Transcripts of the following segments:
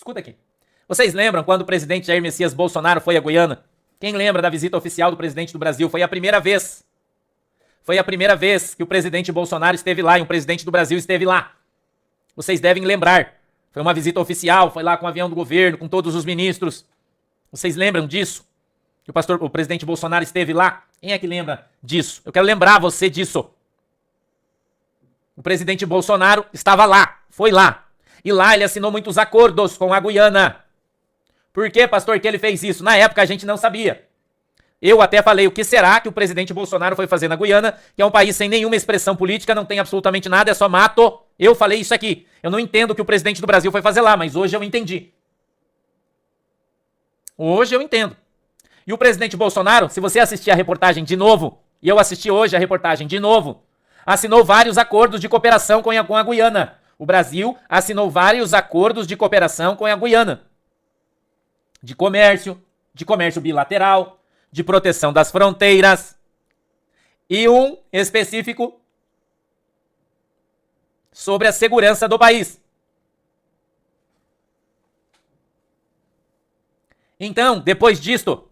Escuta aqui. Vocês lembram quando o presidente Jair Messias Bolsonaro foi a Guiana? Quem lembra da visita oficial do presidente do Brasil? Foi a primeira vez. Foi a primeira vez que o presidente Bolsonaro esteve lá e um presidente do Brasil esteve lá. Vocês devem lembrar. Foi uma visita oficial, foi lá com o avião do governo, com todos os ministros. Vocês lembram disso? Que o presidente Bolsonaro esteve lá? Quem é que lembra disso? Eu quero lembrar você disso. O presidente Bolsonaro estava lá, foi lá. E lá ele assinou muitos acordos com a Guiana. Por que, pastor, que ele fez isso? Na época a gente não sabia. Eu até falei, o que será que o presidente Bolsonaro foi fazer na Guiana, que é um país sem nenhuma expressão política, não tem absolutamente nada, é só mato. Eu falei isso aqui. Eu não entendo o que o presidente do Brasil foi fazer lá, mas hoje eu entendi. Hoje eu entendo. E o presidente Bolsonaro, se você assistir a reportagem de novo, e eu assisti hoje a reportagem de novo, assinou vários acordos de cooperação com a Guiana. O Brasil assinou vários acordos de cooperação com a Guiana. De comércio bilateral, de proteção das fronteiras. E um específico sobre a segurança do país. Então, depois disto,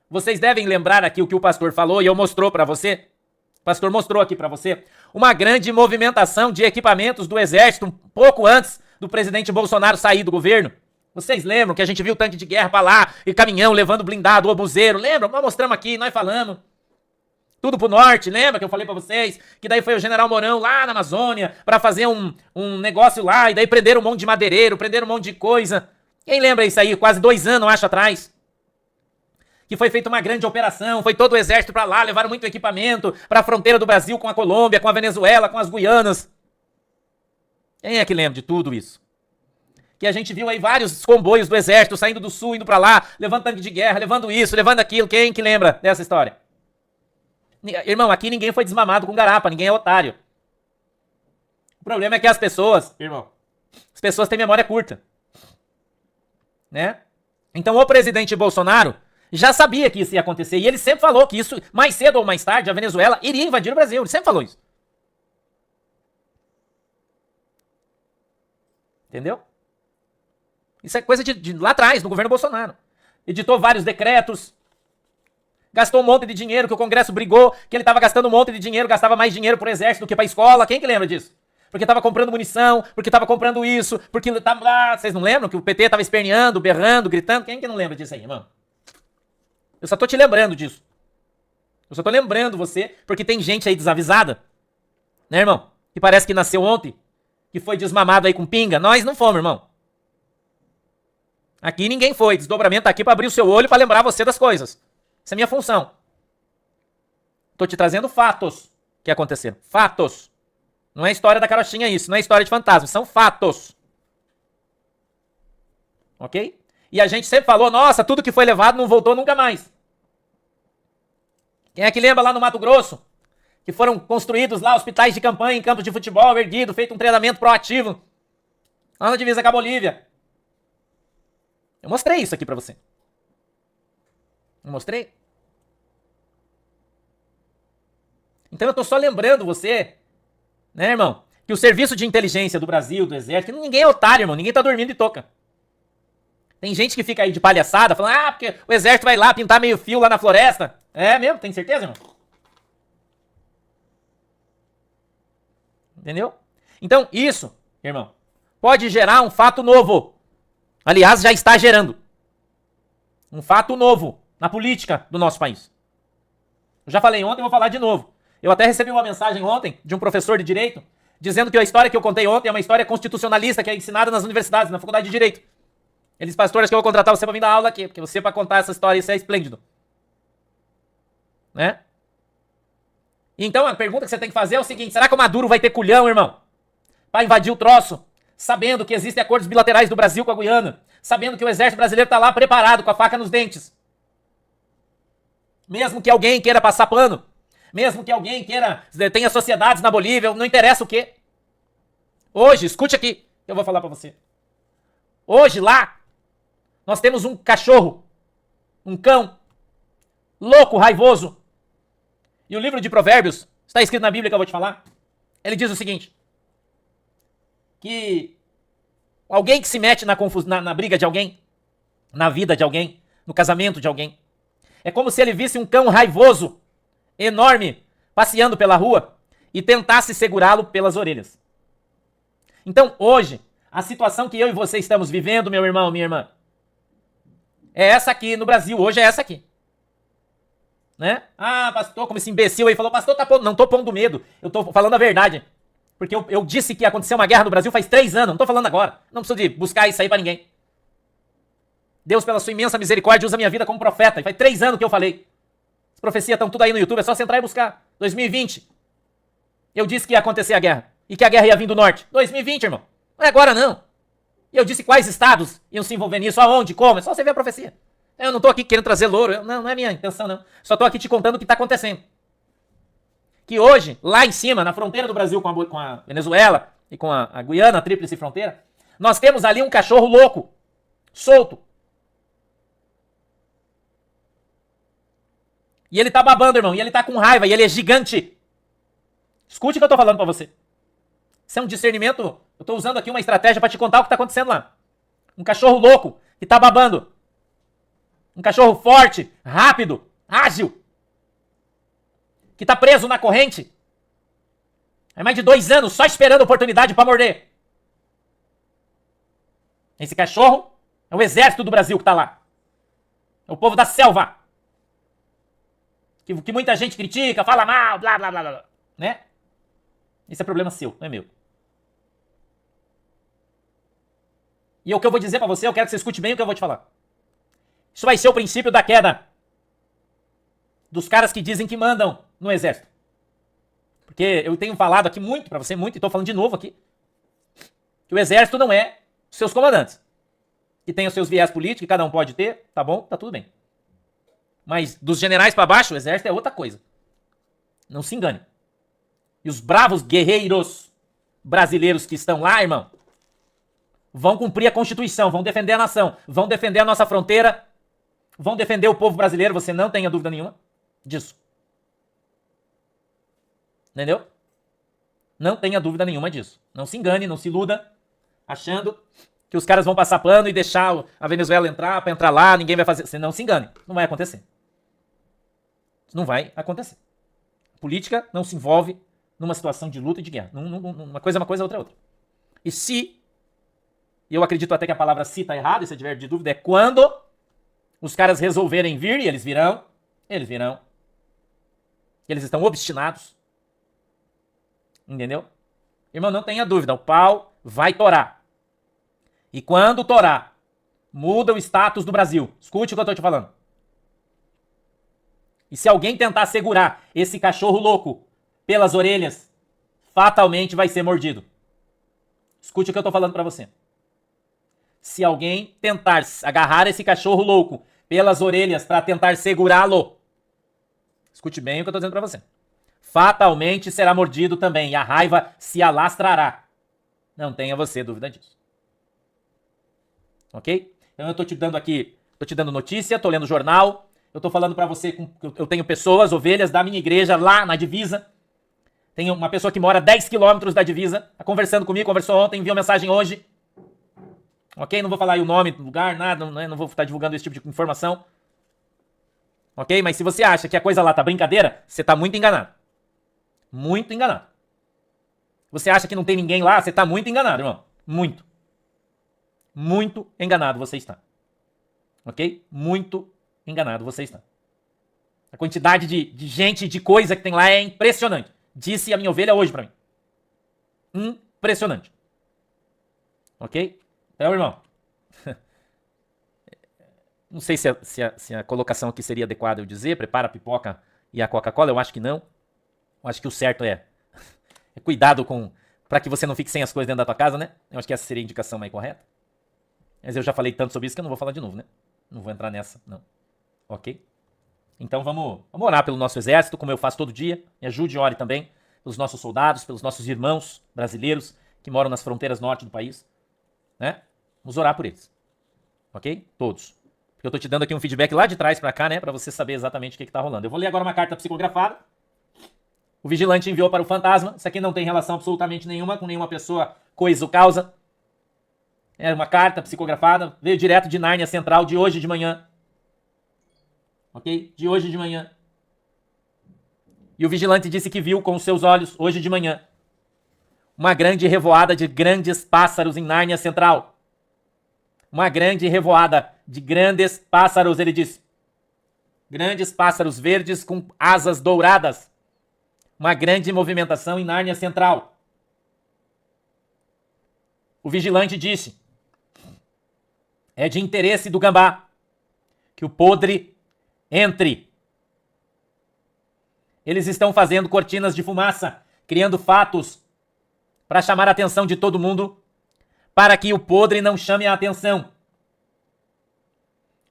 vocês devem lembrar aqui o que o pastor falou e eu mostrou para você. O pastor mostrou aqui para você uma grande movimentação de equipamentos do exército um pouco antes do presidente Bolsonaro sair do governo. Vocês lembram que a gente viu tanque de guerra pra lá e caminhão levando blindado, obuseiro? Lembram? Nós mostramos aqui, nós falamos. Tudo pro norte, lembra que eu falei pra vocês? Que daí foi o general Mourão lá na Amazônia pra fazer um negócio lá e daí prenderam um monte de madeireiro, prenderam um monte de coisa. Quem lembra isso aí? Quase 2 anos, acho, atrás. Que foi feita uma grande operação, foi todo o exército pra lá, levaram muito equipamento pra fronteira do Brasil com a Colômbia, com a Venezuela, com as Guianas. Quem é que lembra de tudo isso? Que a gente viu aí vários comboios do exército saindo do sul, indo pra lá, levando tanque de guerra, levando isso, levando aquilo. Quem que lembra dessa história? Irmão, aqui ninguém foi desmamado com garapa, ninguém é otário. O problema é que as pessoas, irmão, as pessoas têm memória curta. Né? Então o presidente Bolsonaro já sabia que isso ia acontecer e ele sempre falou que isso, mais cedo ou mais tarde, a Venezuela iria invadir o Brasil. Ele sempre falou isso. Entendeu? Isso é coisa de lá atrás, no governo Bolsonaro. Editou vários decretos, gastou um monte de dinheiro, que o Congresso brigou, que ele estava gastando um monte de dinheiro, gastava mais dinheiro pro exército do que pra escola. Quem que lembra disso? Porque estava comprando munição, porque estava comprando isso, porque tava lá. Vocês não lembram que o PT estava esperneando, berrando, gritando? Quem que não lembra disso aí, irmão? Eu só tô te lembrando disso. Eu só tô lembrando você, porque tem gente aí desavisada, né, irmão? Que parece que nasceu ontem, que foi desmamado aí com pinga. Nós não fomos, irmão. Aqui ninguém foi. Desdobramento tá aqui pra abrir o seu olho e pra lembrar você das coisas. Essa é a minha função. Tô te trazendo fatos que aconteceram. Fatos. Não é história da carochinha isso. Não é história de fantasma. São fatos. Ok? E a gente sempre falou, nossa, tudo que foi levado não voltou nunca mais. Quem é que lembra lá no Mato Grosso? Que foram construídos lá hospitais de campanha em campos de futebol, erguido, feito um treinamento proativo. Lá na divisa com a Bolívia. Eu mostrei isso aqui pra você. Não mostrei? Então eu tô só lembrando você, né, irmão, que o serviço de inteligência do Brasil, do exército, ninguém é otário, irmão, ninguém tá dormindo de touca. Tem gente que fica aí de palhaçada, falando, porque o exército vai lá pintar meio fio lá na floresta. É mesmo? Tem certeza, irmão? Entendeu? Então, isso, irmão, pode gerar um fato novo. Aliás, já está gerando. Um fato novo na política do nosso país. Eu já falei ontem e vou falar de novo. Eu até recebi uma mensagem ontem de um professor de Direito, dizendo que a história que eu contei ontem é uma história constitucionalista que é ensinada nas universidades, na faculdade de Direito. Eles, pastores, que eu vou contratar você pra vir dar aula aqui, porque você pra contar essa história, isso é esplêndido. Né? Então a pergunta que você tem que fazer é o seguinte, será que o Maduro vai ter culhão, irmão? Pra invadir o troço? Sabendo que existem acordos bilaterais do Brasil com a Guiana, sabendo que o exército brasileiro tá lá preparado, com a faca nos dentes. Mesmo que alguém queira passar pano, mesmo que alguém tenha sociedades na Bolívia, não interessa o quê. Hoje, escute aqui, eu vou falar pra você. Hoje lá, nós temos um cachorro, um cão, louco, raivoso. E o livro de Provérbios, está escrito na Bíblia que eu vou te falar, ele diz o seguinte, que Alguém que se mete na briga de alguém, na vida de alguém, no casamento de alguém. É como se ele visse um cão raivoso, enorme, passeando pela rua e tentasse segurá-lo pelas orelhas. Então, hoje, a situação que eu e você estamos vivendo, meu irmão, minha irmã, é essa aqui no Brasil. Hoje é essa aqui. Né? Ah, pastor, como esse imbecil aí falou, pastor, não tô pondo medo. Eu tô falando a verdade. Porque eu disse que ia acontecer uma guerra no Brasil faz 3 anos. Não tô falando agora. Não preciso de buscar isso aí pra ninguém. Deus, pela sua imensa misericórdia, usa minha vida como profeta. E faz 3 anos que eu falei. As profecias estão tudo aí no YouTube, é só você entrar e buscar. 2020. Eu disse que ia acontecer a guerra. E que a guerra ia vir do norte. 2020, irmão. Não é agora, não. E eu disse quais estados iam se envolver nisso, aonde, como. É só você ver a profecia. Eu não tô aqui querendo trazer louro. Não é minha intenção, não. Só tô aqui te contando o que tá acontecendo. Que hoje, lá em cima, na fronteira do Brasil com a Venezuela e com a Guiana, a tríplice fronteira, nós temos ali um cachorro louco, solto. E ele tá babando, irmão, e ele tá com raiva, e ele é gigante. Escute o que eu tô falando pra você. Isso é um discernimento, eu tô usando aqui uma estratégia pra te contar o que tá acontecendo lá. Um cachorro louco, que tá babando. Um cachorro forte, rápido, ágil. Que tá preso na corrente. Há mais de 2 anos, só esperando a oportunidade pra morder. Esse cachorro é o exército do Brasil que tá lá. É o povo da selva. Que muita gente critica, fala mal, blá, blá, blá, blá. Né? Esse é problema seu, não é meu. E o que eu vou dizer pra você, eu quero que você escute bem o que eu vou te falar. Isso vai ser o princípio da queda dos caras que dizem que mandam no exército. Porque eu tenho falado aqui muito pra você, muito, e tô falando de novo aqui, que o exército não é seus comandantes. Que tem os seus viés políticos, que cada um pode ter, tá bom, tá tudo bem. Mas dos generais pra baixo, o exército é outra coisa. Não se engane. E os bravos guerreiros brasileiros que estão lá, irmão, vão cumprir a Constituição, vão defender a nação, vão defender a nossa fronteira, vão defender o povo brasileiro, você não tenha dúvida nenhuma disso. Entendeu? Não tenha dúvida nenhuma disso. Não se engane, não se iluda, achando que os caras vão passar pano e deixar a Venezuela entrar, pra entrar lá, ninguém vai fazer. Você não se engane, não vai acontecer. Isso não vai acontecer. Política não se envolve numa situação de luta e de guerra. Uma coisa é uma coisa, outra é outra. E se, e eu acredito até que a palavra se tá errada, e se tiver de dúvida, é quando os caras resolverem vir, e eles virão. Eles estão obstinados. Entendeu? Irmão, não tenha dúvida, o pau vai torar. E quando torar, muda o status do Brasil. Escute o que eu tô te falando. E se alguém tentar segurar esse cachorro louco pelas orelhas, fatalmente vai ser mordido. Escute o que eu tô falando pra você. Se alguém tentar agarrar esse cachorro louco pelas orelhas pra tentar segurá-lo, escute bem o que eu tô dizendo pra você. Fatalmente será mordido também e a raiva se alastrará. Não tenha você dúvida disso. Ok? Então eu tô te dando aqui, tô te dando notícia, tô lendo jornal, eu tô falando pra você que eu tenho pessoas, ovelhas da minha igreja lá na divisa. Tem uma pessoa que mora 10 quilômetros da divisa, tá conversando comigo, conversou ontem, enviou mensagem hoje. Ok? Não vou falar aí o nome do lugar, nada, não vou estar divulgando esse tipo de informação. Ok? Mas se você acha que a coisa lá tá brincadeira, você tá muito enganado. Muito enganado. Você acha que não tem ninguém lá, você tá muito enganado, irmão. Muito. Muito enganado você está. Ok? Muito enganado você está. A quantidade de gente e de coisa que tem lá é impressionante. Disse a minha ovelha hoje pra mim. Impressionante. Ok? Então, irmão. Não sei se a colocação aqui seria adequada eu dizer. Prepara a pipoca e a Coca-Cola. Eu acho que não. Eu acho que o certo é cuidado pra que você não fique sem as coisas dentro da tua casa, né? Eu acho que essa seria a indicação mais correta. Mas eu já falei tanto sobre isso que eu não vou falar de novo, né? Não vou entrar nessa, não. Ok? Então vamos orar pelo nosso exército, como eu faço todo dia. Me ajude e ore também pelos nossos soldados, pelos nossos irmãos brasileiros que moram nas fronteiras norte do país. Né? Vamos orar por eles. Ok? Todos. Porque eu tô te dando aqui um feedback lá de trás pra cá, né? Pra você saber exatamente o que tá rolando. Eu vou ler agora uma carta psicografada. O vigilante enviou para o fantasma. Isso aqui não tem relação absolutamente nenhuma com nenhuma pessoa, coisa ou causa. É uma carta psicografada, veio direto de Nárnia Central de hoje de manhã. Ok? De hoje de manhã. E o vigilante disse que viu com os seus olhos, hoje de manhã, uma grande revoada de grandes pássaros em Nárnia Central. Uma grande revoada de grandes pássaros, ele disse. Grandes pássaros verdes com asas douradas. Uma grande movimentação em Nárnia Central. O vigilante disse: é de interesse do gambá que o podre entre. Eles estão fazendo cortinas de fumaça, criando fatos para chamar a atenção de todo mundo, para que o podre não chame a atenção.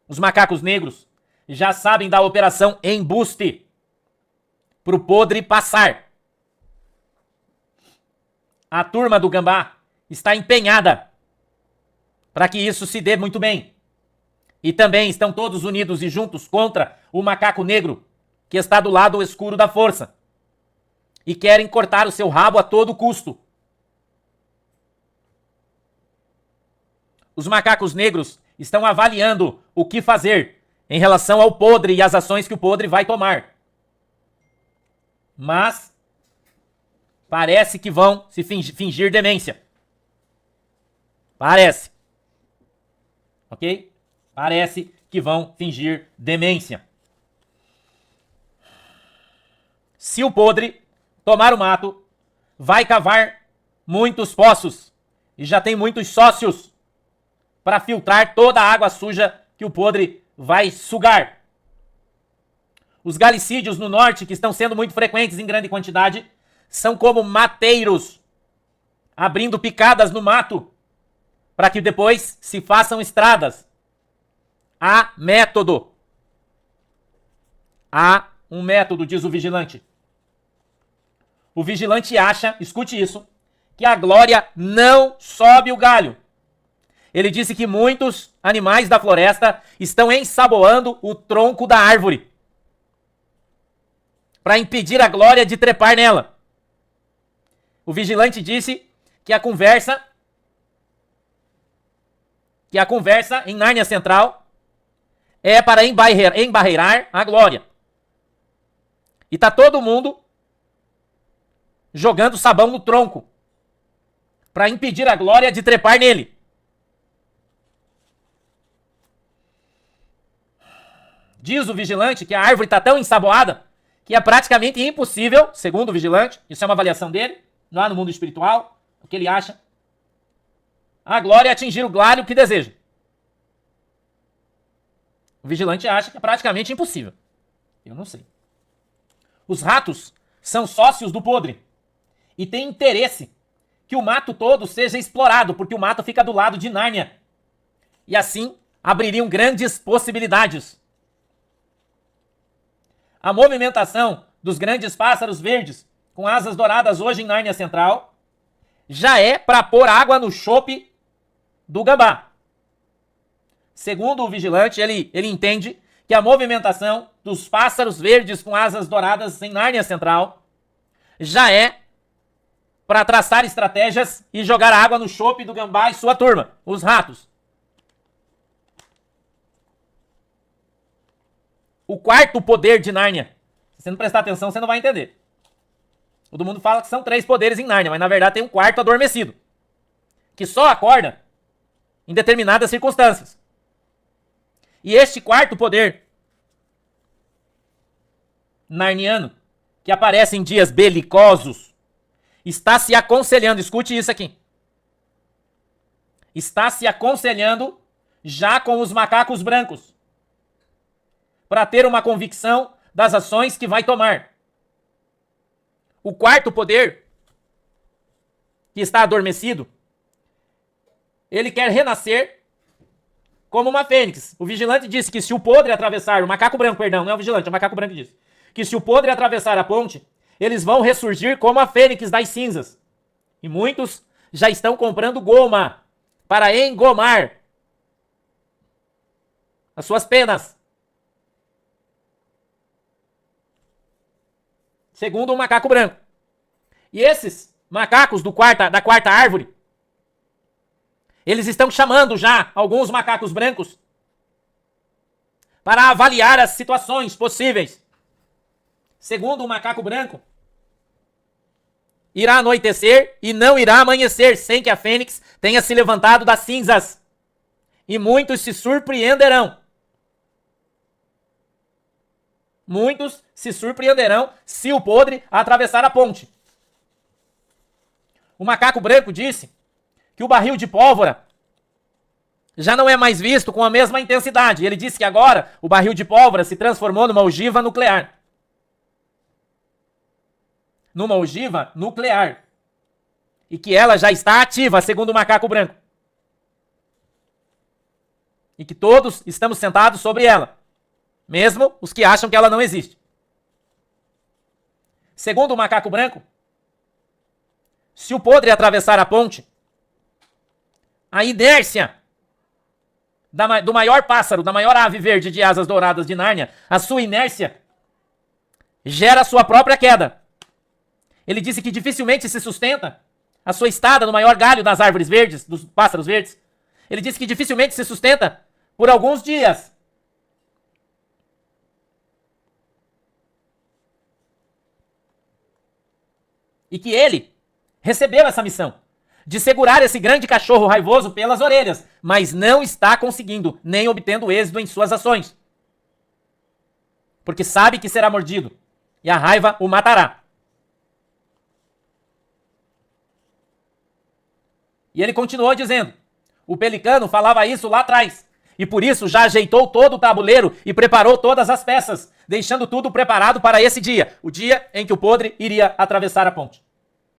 Os macacos negros já sabem da operação embuste para o podre passar. A turma do gambá está empenhada para que isso se dê muito bem. E também estão todos unidos e juntos contra o macaco negro, que está do lado escuro da força. E querem cortar o seu rabo a todo custo. Os macacos negros estão avaliando o que fazer em relação ao podre e as ações que o podre vai tomar. Mas parece que vão se fingir demência. Parece. Ok? Parece que vão fingir demência. Se o podre tomar o mato, vai cavar muitos poços. E já tem muitos sócios para filtrar toda a água suja que o podre vai sugar. Os galicídios no norte, que estão sendo muito frequentes em grande quantidade, são como mateiros, abrindo picadas no mato, para que depois se façam estradas. Há método. Há um método, diz o vigilante. O vigilante acha, escute isso, que a glória não sobe o galho. Ele disse que muitos animais da floresta estão ensaboando o tronco da árvore para impedir a glória de trepar nela. O vigilante disse que a conversa em Nárnia Central é para embarreirar a glória. E tá todo mundo jogando sabão no tronco para impedir a glória de trepar nele. Diz o vigilante que a árvore está tão ensaboada que é praticamente impossível, segundo o vigilante, isso é uma avaliação dele, lá no mundo espiritual, o que ele acha, a glória atingir o galho que deseja. O vigilante acha que é praticamente impossível. Eu não sei. Os ratos são sócios do podre e têm interesse que o mato todo seja explorado, porque o mato fica do lado de Nárnia. E assim abririam grandes possibilidades. A movimentação dos grandes pássaros verdes com asas douradas hoje em Nárnia Central já é para pôr água no chope do gambá. Segundo o vigilante, ele entende que a movimentação dos pássaros verdes com asas douradas em Nárnia Central já é para traçar estratégias e jogar água no chope do gambá e sua turma, os ratos. O quarto poder de Nárnia. Se você não prestar atenção, você não vai entender. Todo mundo fala que são 3 poderes em Nárnia, mas na verdade tem um quarto adormecido, que só acorda em determinadas circunstâncias. E este quarto poder narniano, que aparece em dias belicosos, está se aconselhando, escute isso aqui, está se aconselhando já com os macacos brancos, para ter uma convicção das ações que vai tomar. O quarto poder, que está adormecido, ele quer renascer como uma fênix. O vigilante disse que se o podre atravessar, o macaco branco, perdão, não é o vigilante, é o macaco branco que disse, que se o podre atravessar a ponte, eles vão ressurgir como a fênix das cinzas. E muitos já estão comprando goma para engomar as suas penas. Segundo o macaco branco. E esses macacos da quarta árvore, Eles estão chamando já alguns macacos brancos para avaliar as situações possíveis. Segundo o macaco branco, irá anoitecer e não irá amanhecer sem que a fênix tenha se levantado das cinzas. E muitos se surpreenderão. Muitos se surpreenderão se o podre atravessar a ponte. O macaco branco disse que o barril de pólvora já não é mais visto com a mesma intensidade. Ele disse que agora o barril de pólvora se transformou numa ogiva nuclear. Numa ogiva nuclear. E que ela já está ativa, segundo o macaco branco. E que todos estamos sentados sobre ela. Mesmo os que acham que ela não existe. Segundo o macaco branco, se o podre atravessar a ponte, a inércia do maior pássaro, da maior ave verde de asas douradas de Nárnia, a sua inércia gera a sua própria queda. Ele disse que dificilmente se sustenta a sua estada no maior galho das árvores verdes, dos pássaros verdes. Ele disse que dificilmente se sustenta por alguns dias. E que ele recebeu essa missão de segurar esse grande cachorro raivoso pelas orelhas, mas não está conseguindo, nem obtendo êxito em suas ações. Porque sabe que será mordido, e a raiva o matará. E ele continuou dizendo, o pelicano falava isso lá atrás, e por isso já ajeitou todo o tabuleiro e preparou todas as peças, deixando tudo preparado para esse dia, o dia em que o podre iria atravessar a ponte.